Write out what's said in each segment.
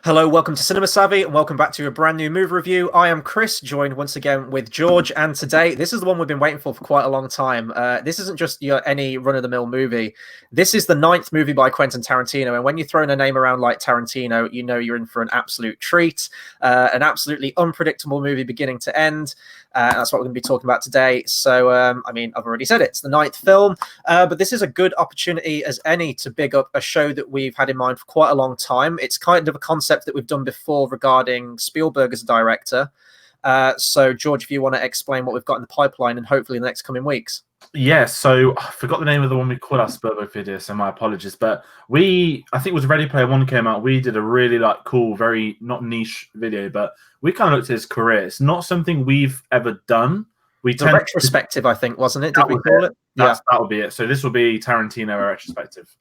Hello, welcome to Cinema Savvy, and welcome back to a brand new movie review. I am Chris, joined once again with George, and today, this is the one we've been waiting for quite a long time. This isn't just any run-of-the-mill movie. This is the ninth movie by Quentin Tarantino, and when you're throwing a name around like Tarantino, you know you're in for an absolute treat. An absolutely unpredictable movie beginning to end. That's what we're going to be talking about today. So, I mean, I've already said it. It's the ninth film, but this is a good opportunity as any to big up a show that we've had in mind for quite a long time. It's kind of a concept that we've done before regarding Spielberg as a director. So, George, if you want to explain what we've got in the pipeline and hopefully in the next coming weeks. Yeah, so I forgot the name of the one we called our Spielberg video, so my apologies. But I think it was Ready Player One came out. We did a really cool, very not niche video, but we kind of looked at his career. It's not something we've ever done. The retrospective, I think, wasn't it? Did we call it? That will be it. So this will be Tarantino retrospective.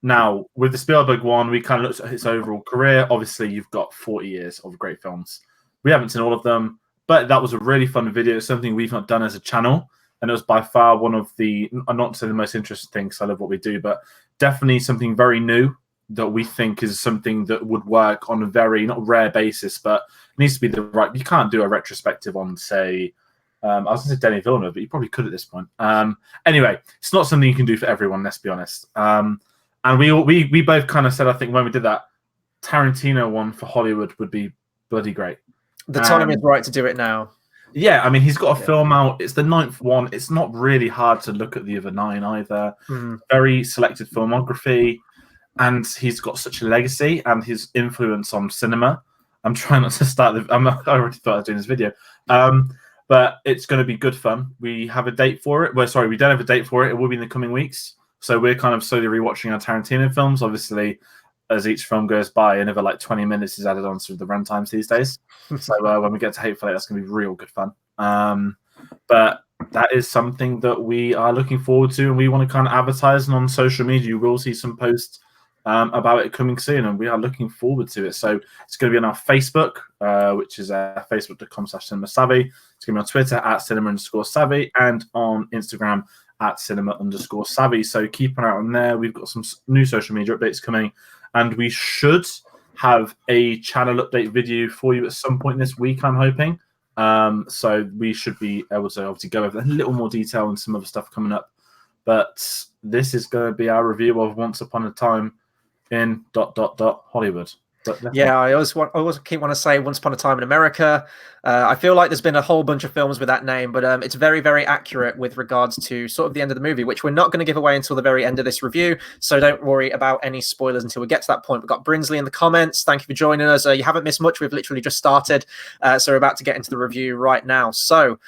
Now, with the Spielberg one, we kind of looked at his overall career. Obviously, you've got 40 years of great films. We haven't seen all of them, but that was a really fun video. It's something we've not done as a channel. And it was by far one of the, not to say the most interesting things, I love what we do, but definitely something very new that we think is something that would work on a very, not rare basis, but it needs to be the right, you can't do a retrospective on, say, I was going to say Denis Villeneuve, but you probably could at this point. Anyway, it's not something you can do for everyone, let's be honest. And we both kind of said, I think when we did that, Tarantino one for Hollywood would be bloody great. The time is right to do it now. Yeah, I mean, he's got a film out. It's the ninth one. It's not really hard to look at the other nine either. Very selected filmography. And he's got such a legacy and his influence on cinema. I'm trying not to start I already thought I was doing this video. But it's going to be good fun. We have a date for it. Well, sorry, we don't have a date for it. It will be in the coming weeks. So we're kind of slowly rewatching our Tarantino films. Obviously, as each film goes by, another 20 minutes is added on to the runtimes these days. So when we get to Hateful Eight, that's going to be real good fun. But that is something that we are looking forward to, and we want to kind of advertise. And on social media, you will see some posts about it coming soon, and we are looking forward to it. So it's going to be on our Facebook, which is facebook.com/cinemasavvy. It's going to be on Twitter @cinema_savvy, and on Instagram @cinema_savvy. So keep an eye on there. We've got some new social media updates coming, and we should have a channel update video for you at some point this week, I'm hoping. So we should be able to obviously go over a little more detail and some other stuff coming up. But this is going to be our review of Once Upon a Time in ... Hollywood. Yeah, I always keep wanting to say Once Upon a Time in America. I feel like there's been a whole bunch of films with that name, but it's very, very accurate with regards to sort of the end of the movie, which we're not going to give away until the very end of this review. So don't worry about any spoilers until we get to that point. We've got Brinsley in the comments. Thank you for joining us. You haven't missed much. We've literally just started. So we're about to get into the review right now. So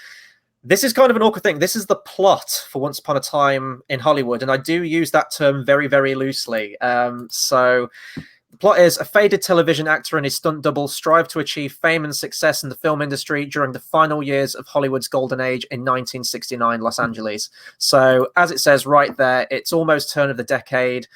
this is kind of an awkward thing. This is the plot for Once Upon a Time in Hollywood, and I do use that term very, very loosely. So the plot is a faded television actor and his stunt double strive to achieve fame and success in the film industry during the final years of Hollywood's golden age in 1969 Los Angeles. So as it says right there, it's almost turn of the decade.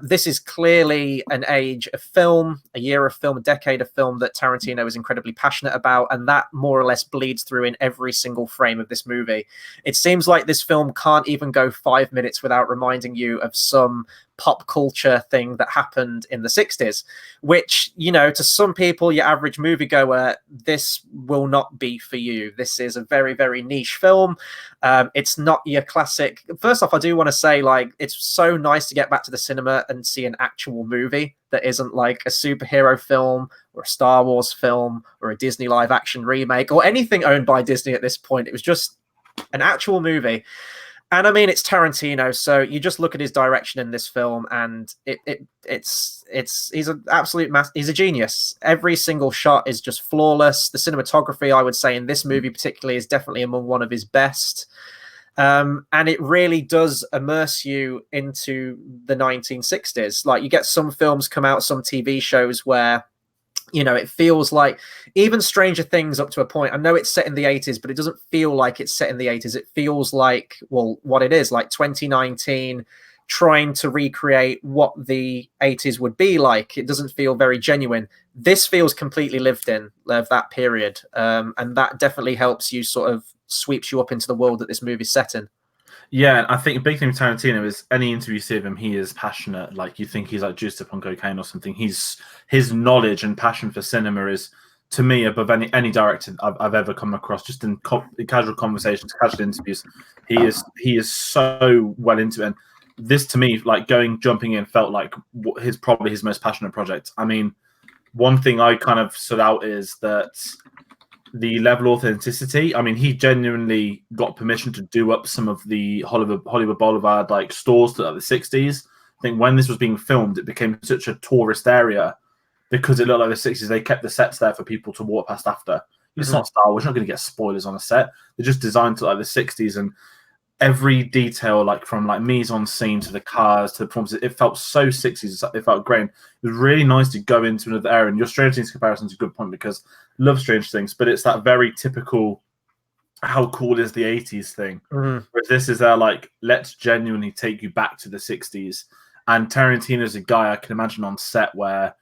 This is clearly an age of film, a year of film, a decade of film that Tarantino is incredibly passionate about, and that more or less bleeds through in every single frame of this movie. It seems like this film can't even go 5 minutes without reminding you of some pop culture thing that happened in the 60s, which, you know, to some people, your average moviegoer, this will not be for you. This is a very, very niche film. It's not your classic. First off, I do want to say, it's so nice to get back to the cinema and see an actual movie that isn't like a superhero film or a Star Wars film or a Disney live action remake or anything owned by Disney at this point. It was just an actual movie. And I mean, it's Tarantino, so you just look at his direction in this film, and he's an absolute he's a genius. Every single shot is just flawless. The cinematography, I would say, in this movie particularly, is definitely among one of his best. And it really does immerse you into the 1960s. Like, you get some films come out, some TV shows where, you know, it feels like even Stranger Things up to a point. I know it's set in the 80s, but it doesn't feel like it's set in the 80s. It feels like, well, what it is, like 2019 trying to recreate what the 80s would be like. It doesn't feel very genuine. This feels completely lived in of that period. And that definitely helps you, sort of sweeps you up into the world that this movie's set in. Yeah, and I think a big thing with Tarantino is any interview you see of him, he is passionate. Like you think he's like juiced up on cocaine or something. His knowledge and passion for cinema is, to me, above any director I've ever come across. Just in casual conversations, casual interviews, he is so well into it. And this, to me, like jumping in, felt like probably his most passionate project. I mean, one thing I kind of stood out is that the level of authenticity. I mean, he genuinely got permission to do up some of the Hollywood Boulevard like stores to the 60s. I think when this was being filmed, it became such a tourist area because it looked like the 60s. They kept the sets there for people to walk past after. It's not Star Wars. You're not going to get spoilers on a set. They're just designed to like the 60s, and every detail, like from like mise en scene to the cars to the performances, it felt so 60s. It felt great. It was really nice to go into another era. And your Stranger Things comparison is a good point because I love Stranger Things, but it's that very typical how cool is the 80s thing. Whereas this is like, let's genuinely take you back to the 60s. And Tarantino's a guy I can imagine on set where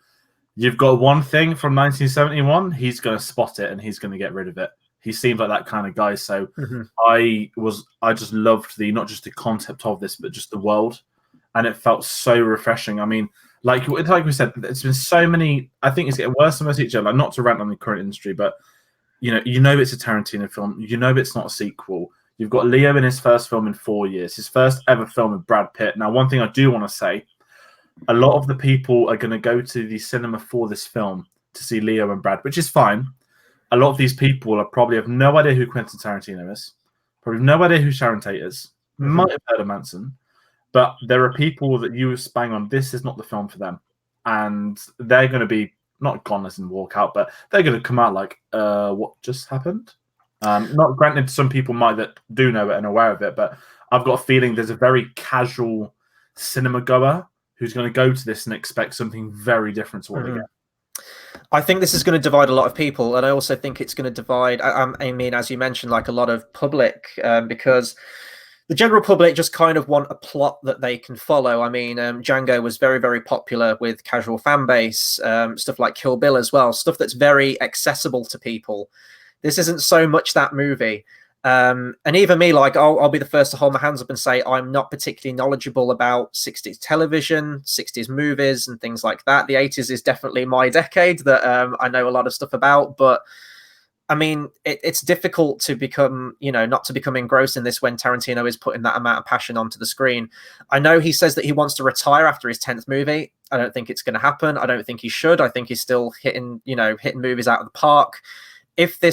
you've got one thing from 1971, he's going to spot it and he's going to get rid of it. He seems like that kind of guy. So I just loved not just the concept of this, but just the world. And it felt so refreshing. I mean, like we said, there's been so many, I think it's getting worse and worse each other. Like, not to rant on the current industry, but you know it's a Tarantino film. You know it's not a sequel. You've got Leo in his first film in 4 years, his first ever film with Brad Pitt. Now, one thing I do want to say, a lot of the people are going to go to the cinema for this film to see Leo and Brad, which is fine. A lot of these people probably have no idea who Quentin Tarantino is, probably have no idea who Sharon Tate is, might have heard of Manson, but there are people that you bang on, this is not the film for them. And they're going to be not gone as in walk out, but they're going to come out like, what just happened? Not granted, some people might that do know it and aware of it, but I've got a feeling there's a very casual cinema goer who's going to go to this and expect something very different to what they get. I think this is going to divide a lot of people, and I also think it's going to divide, I mean, as you mentioned, like a lot of public, because the general public just kind of want a plot that they can follow. I mean, Django was very, very popular with casual fan base, stuff like Kill Bill as well, stuff that's very accessible to people. This isn't so much that movie. And even me, like, I'll be the first to hold my hands up and say I'm not particularly knowledgeable about 60s television, 60s movies and things like that. The 80s is definitely my decade that I know a lot of stuff about. But, I mean, it's difficult to become, not to become engrossed in this when Tarantino is putting that amount of passion onto the screen. I know he says that he wants to retire after his 10th movie. I don't think it's going to happen. I don't think he should. I think he's still hitting movies out of the park. If he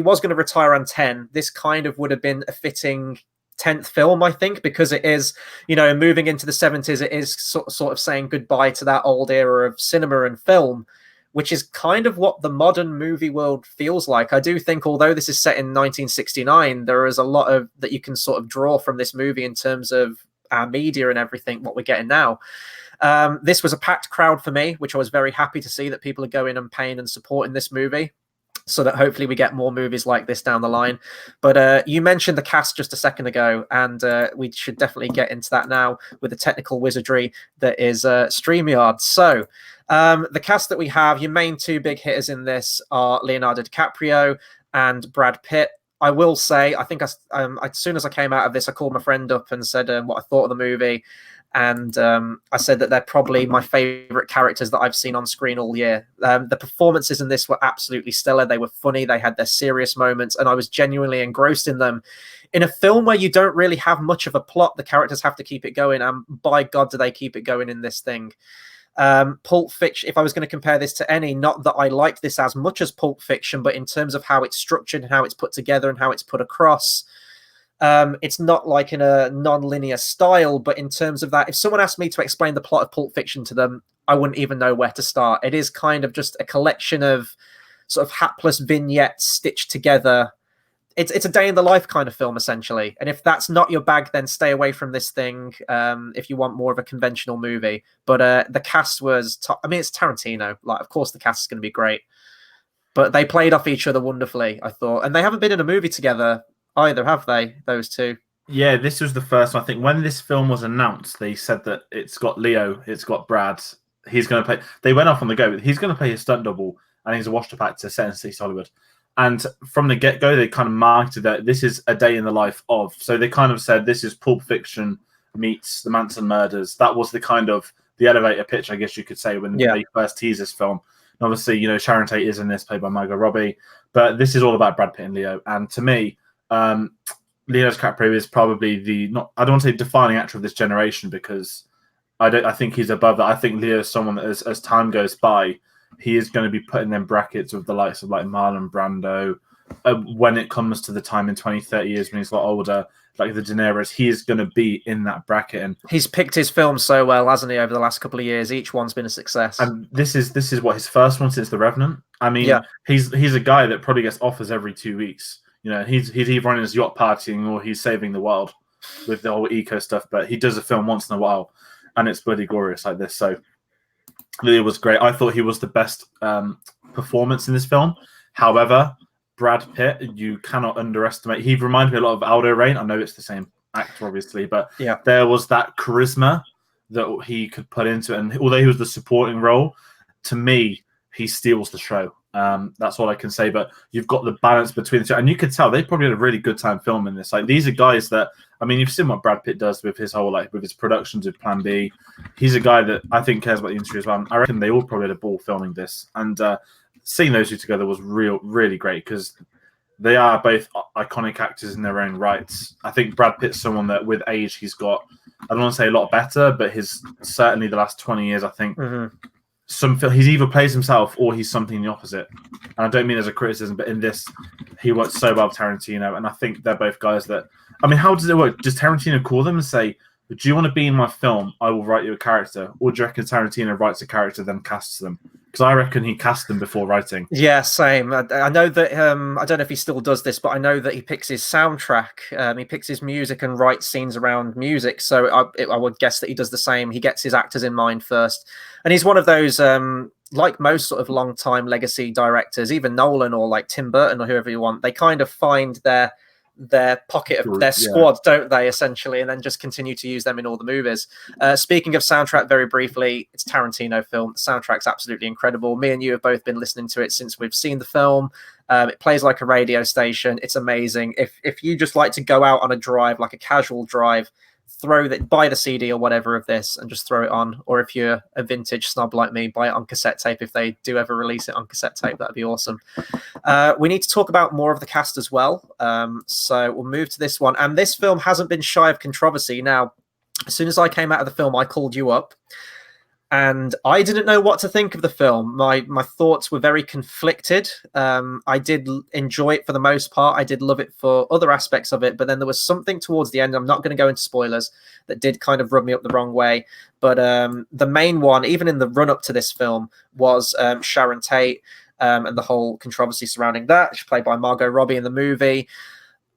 was going to retire on 10, this kind of would have been a fitting 10th film, I think, because it is, moving into the 70s, it is sort of saying goodbye to that old era of cinema and film, which is kind of what the modern movie world feels like. I do think, although this is set in 1969, there is a lot of that you can sort of draw from this movie in terms of our media and everything, what we're getting now. This was a packed crowd for me, which I was very happy to see that people are going and paying and supporting this movie, so that hopefully we get more movies like this down the line. But you mentioned the cast just a second ago, and we should definitely get into that now with the technical wizardry that is StreamYard. So the cast that we have, your main two big hitters in this are Leonardo DiCaprio and Brad Pitt. I will say, I think as soon as I came out of this, I called my friend up and said what I thought of the movie. And I said that they're probably my favorite characters that I've seen on screen all year. The performances in this were absolutely stellar. They were funny. They had their serious moments, and I was genuinely engrossed in them. In a film where you don't really have much of a plot, the characters have to keep it going, and by God, do they keep it going in this thing. Pulp Fiction, if I was going to compare this to any, not that I liked this as much as Pulp Fiction, but in terms of how it's structured and how it's put together and how it's put across, it's not like in a non-linear style, but in terms of that, if someone asked me to explain the plot of Pulp Fiction to them, I wouldn't even know where to start. It is kind of just a collection of sort of hapless vignettes stitched together. It's a day in the life kind of film, essentially. And if that's not your bag, then stay away from this thing if you want more of a conventional movie. But the cast was top. I mean, it's Tarantino. Like, of course the cast is going to be great. But they played off each other wonderfully, I thought. And they haven't been in a movie together either, have they, those two? Yeah, this was the first one. I think when this film was announced, they said that it's got Leo, it's got Brad. He's going to play. They went off on the go. He's going to play his stunt double, and he's a washed-up actor set in East Hollywood. And from the get-go, they kind of marketed that this is a day in the life of. So they kind of said this is Pulp Fiction meets the Manson murders. That was the kind of the elevator pitch, I guess you could say, when they first teased this film. And obviously, Sharon Tate is in this, played by Margot Robbie. But this is all about Brad Pitt and Leo. And to me, Leonardo DiCaprio is probably I don't want to say defining actor of this generation, because I think he's above that. I think Leo is someone that as time goes by, he is going to be put in them brackets with the likes of like Marlon Brando. When it comes to the time in 20, 30 years when he's a lot older, like the De Niro's, he is going to be in that bracket. And he's picked his films so well, hasn't he, over the last couple of years? Each one's been a success. And this is what his first one since The Revenant. I mean, he's a guy that probably gets offers every 2 weeks. He's either running his yacht partying or he's saving the world with the whole eco stuff. But he does a film once in a while, and it's bloody glorious like this. So Leo was great. I thought he was the best performance in this film. However, Brad Pitt, you cannot underestimate. He reminded me a lot of Aldo Rain. I know it's the same actor, obviously, but there was that charisma that he could put into it. And although he was the supporting role, to me, he steals the show. That's all I can say. But you've got the balance between the two, and you could tell they probably had a really good time filming this. Like, these are guys that, I mean, you've seen what Brad Pitt does with his whole, like, with his productions with Plan B. He's a guy that I think cares about the industry as well. I reckon they all probably had a ball filming this, and seeing those two together was really great, because they are both iconic actors in their own rights. I think Brad Pitt's someone that with age he's got, I don't want to say a lot better, but his certainly the last 20 years, I think he's either plays himself or he's something the opposite. And I don't mean as a criticism, but in this, he works so well with Tarantino, and I think they're both guys that, I mean, how does it work? Does Tarantino call them and say, do you want to be in my film? I will write you a character. Or do you reckon Tarantino writes a character, then casts them? Because I reckon he cast them before writing. Yeah, same. I know that, I don't know if he still does this, but I know that he picks his soundtrack. He picks his music and writes scenes around music. So I would guess that he does the same. He gets his actors in mind first. And he's one of those, like most sort of long-time legacy directors, even Nolan or like Tim Burton or whoever you want, they kind of find their pocket of their squad, don't they, essentially, and then just continue to use them in all the movies. Speaking of soundtrack, very briefly, it's a Tarantino film. The soundtrack's absolutely incredible. Me and you have both been listening to it since we've seen the film. It plays like a radio station. It's amazing. If you just like to go out on a drive, like a casual drive, buy the CD or whatever of this and just throw it on. Or if you're a vintage snob like me, buy it on cassette tape. If they do ever release it on cassette tape, that'd be awesome. We need to talk about more of the cast as well. So we'll move to this one. And this film hasn't been shy of controversy. Now, as soon as I came out of the film, I called you up. And I didn't know what to think of the film. My thoughts were very conflicted. I did enjoy it for the most part. I did love it for other aspects of it. But then there was something towards the end, I'm not going to go into spoilers, that did kind of rub me up the wrong way. But the main one, even in the run-up to this film, was Sharon Tate and the whole controversy surrounding that. She's played by Margot Robbie in the movie.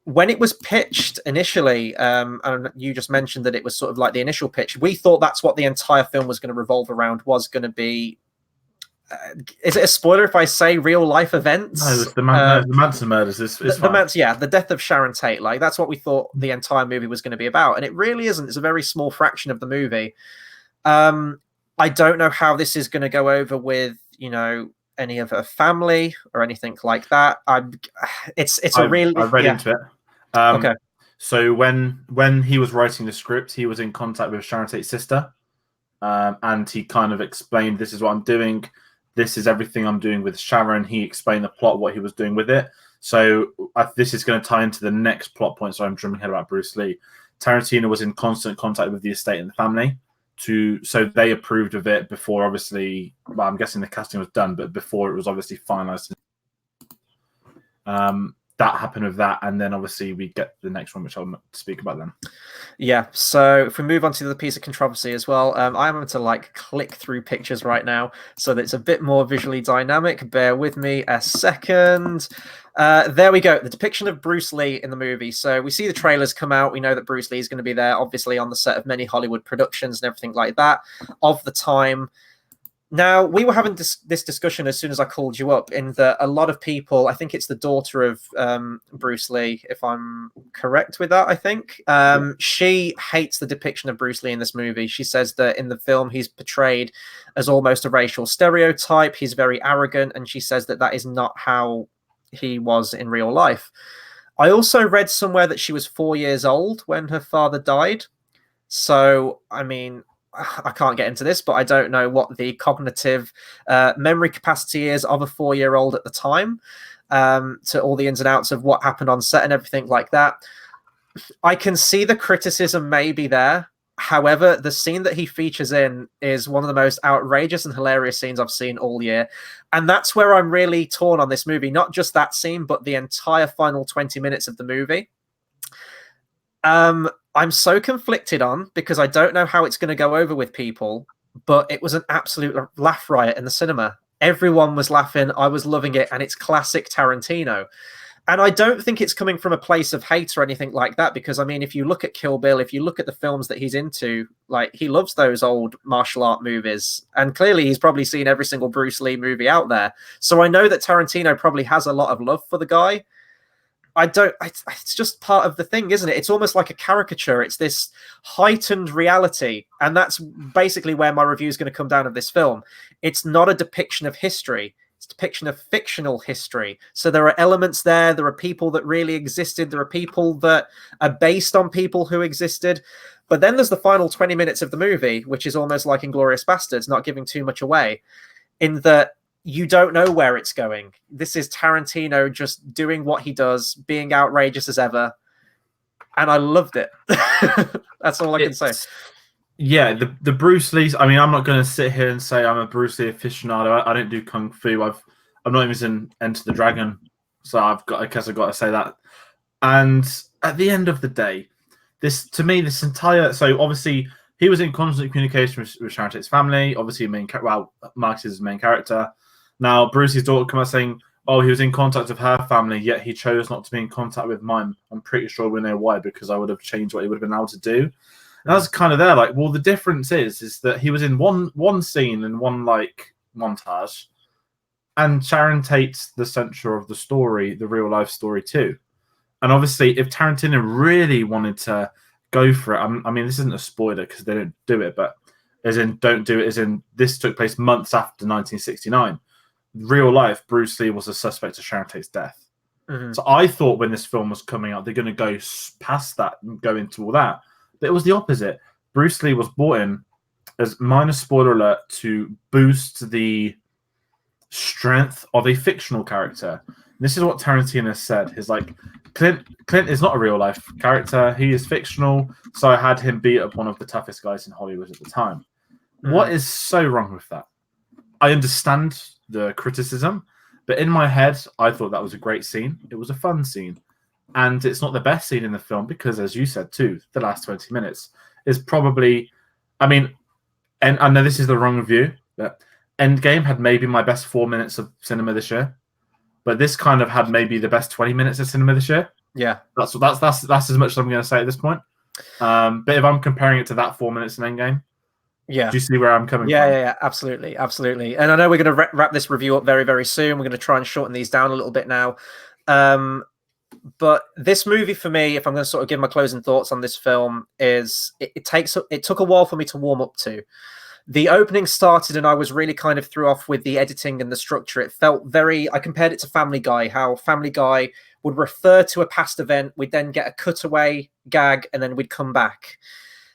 When it was pitched initially, and you just mentioned that it was sort of like the initial pitch, we thought that's what the entire film was going to revolve around, was going to be, is it a spoiler if I say real life events? No, it's the Manson murders. The death of Sharon Tate. Like, that's what we thought the entire movie was going to be about. And it really isn't. It's a very small fraction of the movie. I don't know how this is going to go over with, any of her family or anything like that. I've read into it. Okay. So when he was writing the script, he was in contact with Sharon Tate's sister, and he kind of explained, this is what I'm doing. This is everything I'm doing with Sharon. He explained the plot, what he was doing with it. So this is going to tie into the next plot point. So I'm jumping ahead about Bruce Lee. Tarantino was in constant contact with the estate and the family. So they approved of it before, obviously, well, I'm guessing the casting was done, but before it was obviously finalized. That happened with that, and then obviously we get the next one, which I'll speak about then. Yeah, so if we move on to the piece of controversy as well, I'm having to click through pictures right now so that it's a bit more visually dynamic. Bear with me a second. There we go. The depiction of Bruce Lee in the movie. So we see the trailers come out. We know that Bruce Lee is going to be there, obviously on the set of many Hollywood productions and everything like that of the time. Now, we were having this discussion as soon as I called you up, in that a lot of people, I think it's the daughter of Bruce Lee, if I'm correct with that, I think. She hates the depiction of Bruce Lee in this movie. She says that in the film, he's portrayed as almost a racial stereotype. He's very arrogant, and she says that is not how he was in real life. I also read somewhere that she was 4 years old when her father died. So, I mean, I can't get into this, but I don't know what the cognitive memory capacity is of a 4-year-old at the time, to all the ins and outs of what happened on set and everything like that. I can see the criticism maybe there. However, the scene that he features in is one of the most outrageous and hilarious scenes I've seen all year. And that's where I'm really torn on this movie. Not just that scene, but the entire final 20 minutes of the movie. I'm so conflicted on, because I don't know how it's going to go over with people, but it was an absolute laugh riot in the cinema. Everyone was laughing. I was loving it. And it's classic Tarantino. And I don't think it's coming from a place of hate or anything like that, because, I mean, if you look at Kill Bill, if you look at the films that he's into, like, he loves those old martial art movies. And clearly he's probably seen every single Bruce Lee movie out there. So I know that Tarantino probably has a lot of love for the guy. It's just part of the thing, isn't it? It's almost like a caricature. It's this heightened reality. And that's basically where my review is going to come down of this film. It's not a depiction of history. It's a depiction of fictional history. So there are elements there. There are people that really existed. There are people that are based on people who existed. But then there's the final 20 minutes of the movie, which is almost like Inglourious Basterds, not giving too much away, in that you don't know where it's going. This is Tarantino just doing what he does, being outrageous as ever. And I loved it. That's all I can say. Yeah, the Bruce Lee's. I mean, I'm not going to sit here and say I'm a Bruce Lee aficionado. I don't do kung fu. I'm not even in Enter the Dragon, so I guess I've got to say that. And at the end of the day, this entire. So obviously he was in constant communication with Sharon Tate's family. Obviously, Marcus is his main character. Now Bruce's daughter come out saying, "Oh, he was in contact with her family, yet he chose not to be in contact with mine." I'm pretty sure we know why, because I would have changed what he would have been able to do. And I was kind of there, like, well, the difference is that he was in one scene and one like montage, and Sharon Tate's the center of the story, the real life story too. And obviously, if Tarantino really wanted to go for it, I mean, this isn't a spoiler because they don't do it, but as in don't do it, as in this took place months after 1969. Real life, Bruce Lee was a suspect of Sharon Tate's death. Mm-hmm. So I thought when this film was coming out, they're going to go past that and go into all that. But it was the opposite. Bruce Lee was brought in, as minor spoiler alert, to boost the strength of a fictional character. And this is what Tarantino said. He's like, Clint is not a real life character. He is fictional. So I had him beat up one of the toughest guys in Hollywood at the time. Mm. What is so wrong with that? I understand the criticism, but in my head, I thought that was a great scene. It was a fun scene. And it's not the best scene in the film because, as you said too, the last 20 minutes is probably, I mean, and I know this is the wrong review, but Endgame had maybe my best 4 minutes of cinema this year, but this kind of had maybe the best 20 minutes of cinema this year. Yeah, that's as much as I'm going to say at this point. But if I'm comparing it to that 4 minutes in Endgame, yeah, do you see where I'm coming from? Yeah, absolutely. And I know we're going to wrap this review up very, very soon. We're going to try and shorten these down a little bit now. But this movie for me, if I'm going to sort of give my closing thoughts on this film, is it took a while for me to warm up to. The opening started and I was really kind of threw off with the editing and the structure. It felt I compared it to Family Guy, how Family Guy would refer to a past event, we'd then get a cutaway gag, and then we'd come back.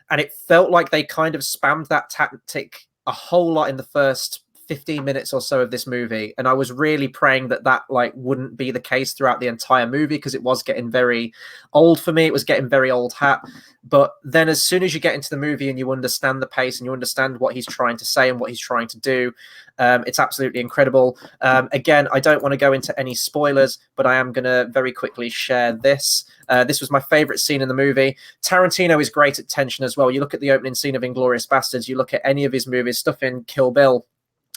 And it felt like they kind of spammed that tactic a whole lot in the first 15 minutes or so of this movie, and I was really praying that like wouldn't be the case throughout the entire movie, because it was getting very old for me. It was getting very old hat. But then as soon as you get into the movie and you understand the pace and you understand what he's trying to say and what he's trying to do, it's absolutely incredible. Again, I don't want to go into any spoilers, but I am going to very quickly share this. This was my favorite scene in the movie. Tarantino is great at tension as well. You look at the opening scene of Inglourious Basterds, you look at any of his movies, stuff in Kill Bill,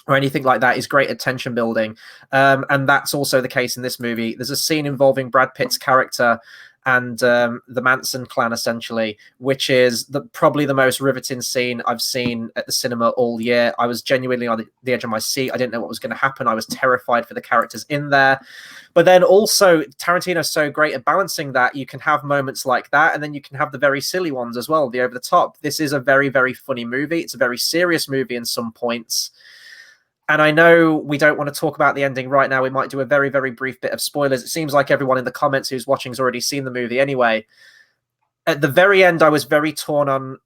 or anything like that, is great at tension building. And that's also the case in this movie. There's a scene involving Brad Pitt's character and the Manson clan, essentially, which is probably the most riveting scene I've seen at the cinema all year. I was genuinely on the edge of my seat. I didn't know what was going to happen. I was terrified for the characters in there. But then also, Tarantino's so great at balancing that. You can have moments like that, and then you can have the very silly ones as well, the over the top. This is a very, very funny movie. It's a very serious movie in some points. And I know we don't want to talk about the ending right now. We might do a very, very brief bit of spoilers. It seems like everyone in the comments who's watching has already seen the movie anyway. At the very end, I was very torn on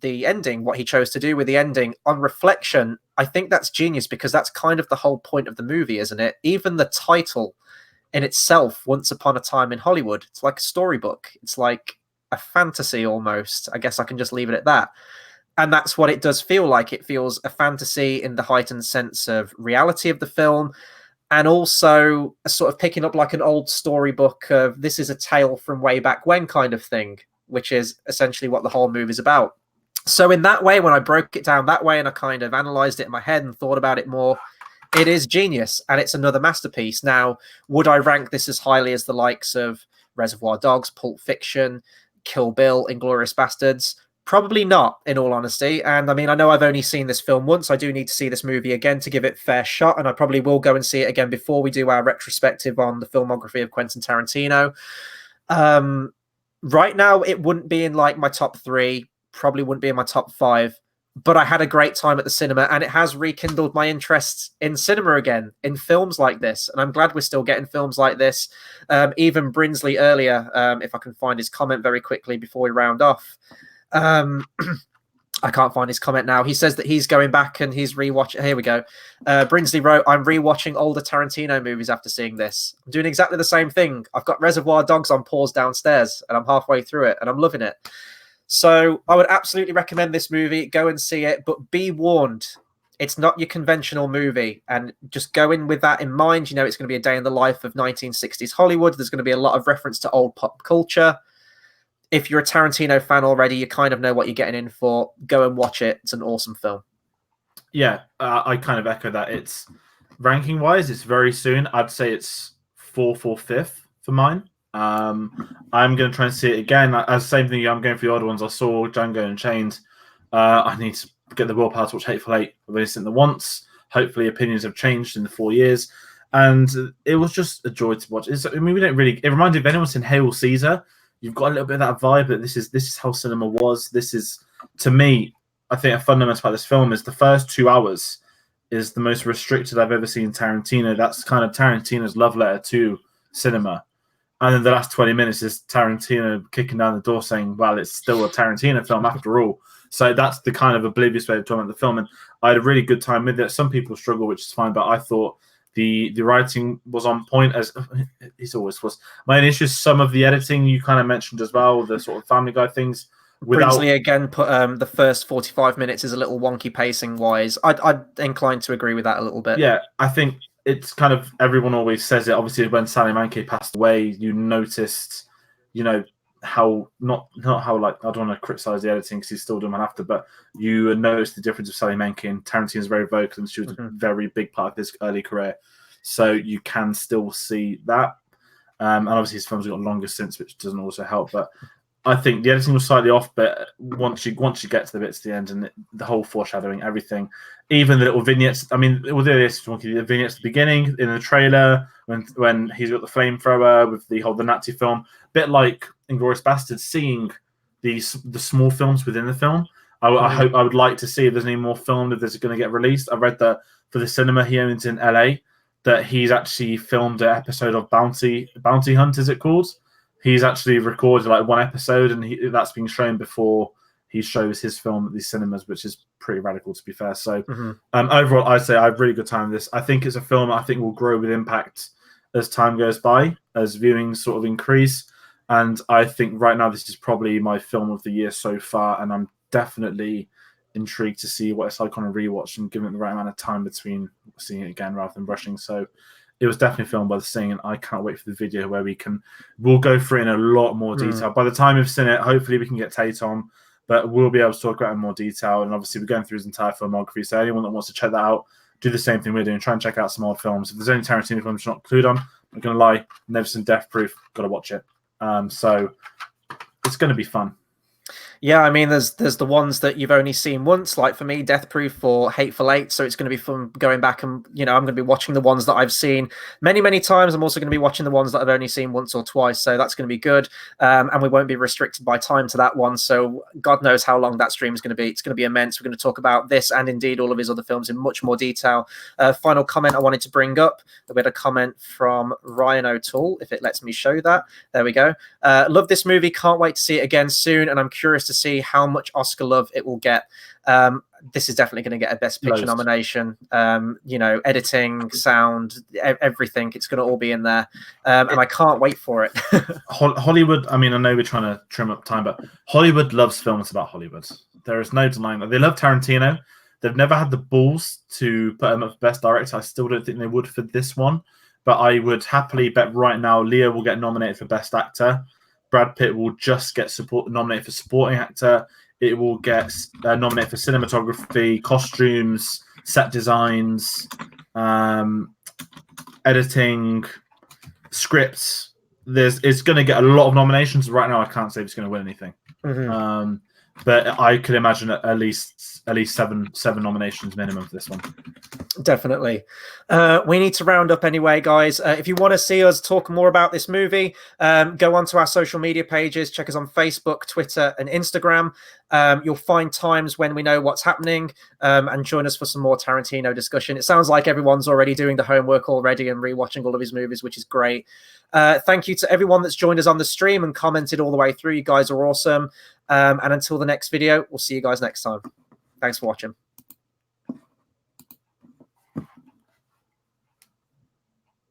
the ending, what he chose to do with the ending. On reflection, I think that's genius because that's kind of the whole point of the movie, isn't it? Even the title in itself, Once Upon a Time in Hollywood, it's like a storybook. It's like a fantasy almost. I guess I can just leave it at that. And that's what it does feel like. It feels a fantasy in the heightened sense of reality of the film, and also a sort of picking up like an old storybook of this is a tale from way back when kind of thing, which is essentially what the whole movie is about. So in that way, when I broke it down that way and I kind of analyzed it in my head and thought about it more, it is genius and it's another masterpiece. Now, would I rank this as highly as the likes of Reservoir Dogs, Pulp Fiction, Kill Bill, Inglourious Bastards? Probably not, in all honesty. And I mean, I know I've only seen this film once. I do need to see this movie again to give it a fair shot. And I probably will go and see it again before we do our retrospective on the filmography of Quentin Tarantino. Right now, it wouldn't be in like my top 3, probably wouldn't be in my top 5. But I had a great time at the cinema, and it has rekindled my interest in cinema again, in films like this. And I'm glad we're still getting films like this. Even Brinsley earlier, if I can find his comment very quickly before we round off. I can't find his comment now. He says that he's going back and he's rewatching. Here we go. Brinsley wrote, I'm rewatching older Tarantino movies after seeing this. I'm doing exactly the same thing. I've got Reservoir Dogs on pause downstairs and I'm halfway through it and I'm loving it. So I would absolutely recommend this movie. Go and see it, but be warned. It's not your conventional movie, and just go in with that in mind. You know, it's going to be a day in the life of 1960s Hollywood. There's going to be a lot of reference to old pop culture. If you're a Tarantino fan already, you kind of know what you're getting in for. Go and watch it. It's an awesome film. Yeah, I kind of echo that. It's ranking wise, it's very soon. I'd say it's 4th or 5th for mine. I'm going to try and see it again. As same thing, I'm going for the other ones. I saw Django Unchained. I need to get the willpower to watch Hateful Eight. I've only seen it once. Hopefully, opinions have changed in the 4 years, and it was just a joy to watch. I mean, we don't really. It reminded me of anyone seen Hail Caesar. You've got a little bit of that vibe that this is how cinema was. This is, to me, I think a fundamental about this film is the first 2 hours is the most restricted I've ever seen Tarantino. That's kind of Tarantino's love letter to cinema. And then the last 20 minutes is Tarantino kicking down the door saying, well, it's still a Tarantino film after all. So that's the kind of oblivious way of talking about the film. And I had a really good time with it. Some people struggle, which is fine, but I thought the writing was on point, as it always was. My only issue is some of the editing you kind of mentioned as well, the sort of Family Guy things. Brinsley again put the first 45 minutes is a little wonky pacing wise. I'd inclined to agree with that a little bit. Yeah, I think it's kind of, everyone always says it. Obviously, when Sally Manke passed away, you noticed, you know, how not how, like, I don't want to criticize the editing because he's still doing one after, but you noticed the difference of Sally Manke, and Tarantino's very vocal, and she was a very big part of his early career. So you can still see that. And obviously his films have got longer since, which doesn't also help. But I think the editing was slightly off, but once you get to the bits at the end and the whole foreshadowing, everything, even the little vignettes. I mean, we'll do this. The vignettes at the beginning in the trailer when he's got the flamethrower with the Nazi film, a bit like Inglourious Bastards, seeing the small films within the film. I would like to see if there's any more film if there's going to get released. I read that for the cinema he owns in LA, that he's actually filmed an episode of Bounty Hunt, is it called? He's actually recorded like one episode, and that's being shown before he shows his film at these cinemas, which is pretty radical, to be fair. So overall, I'd say I have really good time with this. I think it's a film I think will grow with impact as time goes by, as viewings sort of increase. And I think right now this is probably my film of the year so far, and I'm definitely intrigued to see what it's like on a rewatch and given it the right amount of time between seeing it again rather than rushing. So it was definitely filmed by the Sing, and I can't wait for the video where we'll go through it in a lot more detail. By the time we've seen it, hopefully we can get Tate on, but we'll be able to talk about it in more detail. And obviously we're going through his entire filmography, so anyone that wants to check that out, do the same thing we're doing, try and check out some old films. If there's any Tarantino films you're not included on, I'm not going to lie, never seen Death Proof, got to watch it. So it's going to be fun. Yeah, I mean, there's the ones that you've only seen once, like for me, Death Proof or Hateful Eight. So it's going to be fun going back and, you know, I'm going to be watching the ones that I've seen many, many times. I'm also going to be watching the ones that I've only seen once or twice. So that's going to be good. And we won't be restricted by time to that one. So God knows how long that stream is going to be. It's going to be immense. We're going to talk about this and indeed all of his other films in much more detail. Final comment I wanted to bring up. We had a comment from Ryan O'Toole, if it lets me show that. There we go. Love this movie. Can't wait to see it again soon. And I'm curious to see how much Oscar love it will get. This is definitely going to get a Best Picture nomination. You know, editing, sound, everything. It's going to all be in there. And I can't wait for it. Hollywood, I mean, I know we're trying to trim up time, but Hollywood loves films about Hollywood. There is no denying that. They love Tarantino. They've never had the balls to put him up for Best Director. I still don't think they would for this one. But I would happily bet right now Leo will get nominated for Best Actor. Brad Pitt will just get nominated for Supporting Actor. It will get nominated for cinematography, costumes, set designs, editing, scripts. It's going to get a lot of nominations. Right now, I can't say it's going to win anything. Mm-hmm. But I could imagine at least seven nominations minimum for this one. Definitely. We need to round up anyway, guys. If you want to see us talk more about this movie, go onto our social media pages. Check us on Facebook, Twitter, and Instagram. You'll find times when we know what's happening, and join us for some more Tarantino discussion. It sounds like everyone's already doing the homework already and rewatching all of his movies, which is great. Thank you to everyone that's joined us on the stream and commented all the way through. You guys are awesome. And until the next video, we'll see you guys next time. Thanks for watching.